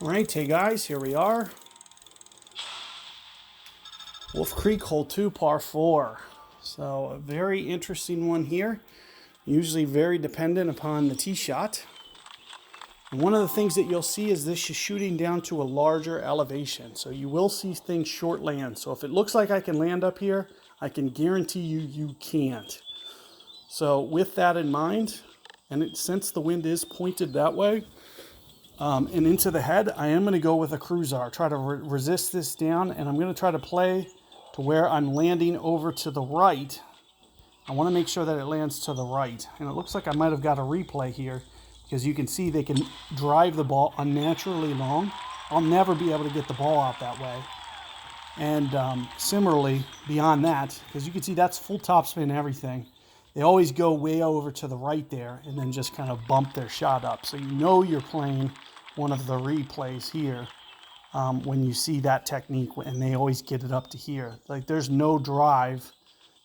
All right, hey guys, here we are. Wolf Creek, hole 2, par 4. So a very interesting one here. Usually very dependent upon the tee shot. And one of the things that you'll see is this is shooting down to a larger elevation. So you will see things short land. So if it looks like I can land up here, I can guarantee you can't. So with that in mind, and since the wind is pointed that way, and into the head, I am going to go with a cruiser. Try to resist this down, and I'm going to try to play to where I'm landing over to the right. I want to make sure that it lands to the right. And it looks like I might have got a replay here because you can see they can drive the ball unnaturally long. I'll never be able to get the ball out that way. And similarly, beyond that, because you can see that's full topspin and everything, they always go way over to the right there and then just kind of bump their shot up. So you know you're playing one of the replays here when you see that technique, and they always get it up to here. Like there's no drive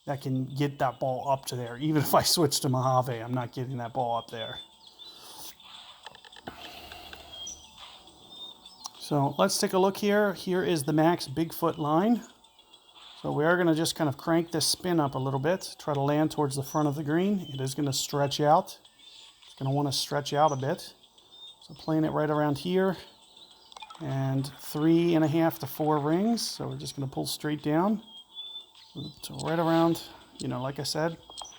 that can get that ball up to there. Even if I switch to Mojave, I'm not getting that ball up there. So let's take a look here. Here is the max Bigfoot line. So we are going to just kind of crank this spin up a little bit, try to land towards the front of the green. It is going to stretch out. It's going to want to stretch out a bit. So playing it right around here, and 3.5 to 4 rings. So we're just going to pull straight down to right around, like I said,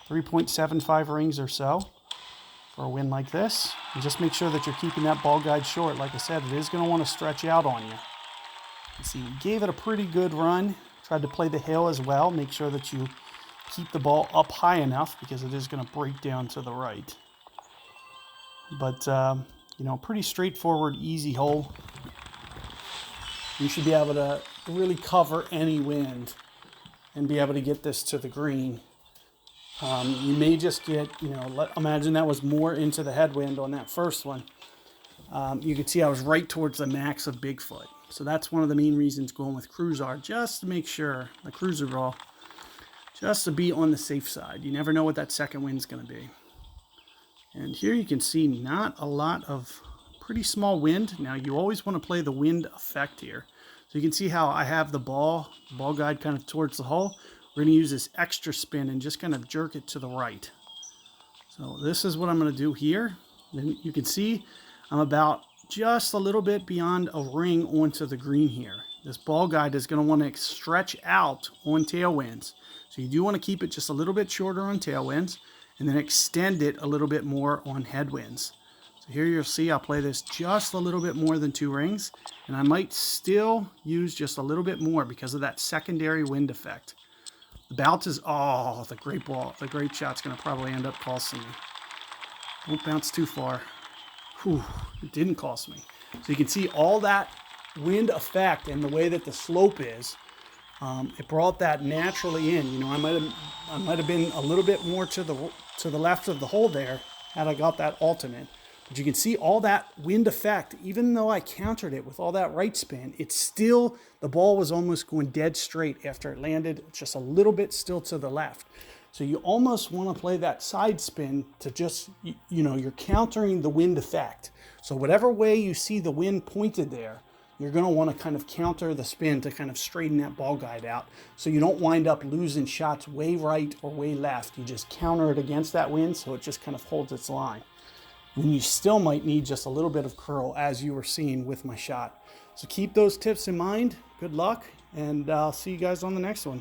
3.75 rings or so for a wind like this. And just make sure that you're keeping that ball guide short. Like I said, it is going to want to stretch out on you. You see, we gave it a pretty good run. Tried to play the hill as well. Make sure that you keep the ball up high enough because it is going to break down to the right. But, pretty straightforward, easy hole. You should be able to really cover any wind and be able to get this to the green. You may just get, imagine that was more into the headwind on that first one. You could see I was right towards the max of Bigfoot. So that's one of the main reasons going with cruiser, just to make sure, the cruiser ball, just to be on the safe side. You never know what that second wind's going to be. And here you can see not a lot of pretty small wind. Now you always want to play the wind effect here. So you can see how I have the ball guide kind of towards the hole. We're going to use this extra spin and just kind of jerk it to the right. So this is what I'm going to do here. Then you can see I'm about just a little bit beyond a ring onto the green here. This ball guide is going to want to stretch out on tailwinds. So you do want to keep it just a little bit shorter on tailwinds and then extend it a little bit more on headwinds. So here you'll see I'll play this just a little bit more than 2 rings, and I might still use just a little bit more because of that secondary wind effect. The bounce is, the great ball. The great shot's going to probably end up costing me. Don't bounce too far. Whew, it didn't cost me. So you can see all that wind effect and the way that the slope is. It brought that naturally in. I might have been a little bit more to the left of the hole there had I got that alternate. But you can see all that wind effect. Even though I countered it with all that right spin, it's still, the ball was almost going dead straight after it landed, just a little bit still to the left. So you almost want to play that side spin to just, you're countering the wind effect. So whatever way you see the wind pointed there, you're going to want to kind of counter the spin to kind of straighten that ball guide out. So you don't wind up losing shots way right or way left. You just counter it against that wind so it just kind of holds its line. And you still might need just a little bit of curl as you were seeing with my shot. So keep those tips in mind. Good luck, and I'll see you guys on the next one.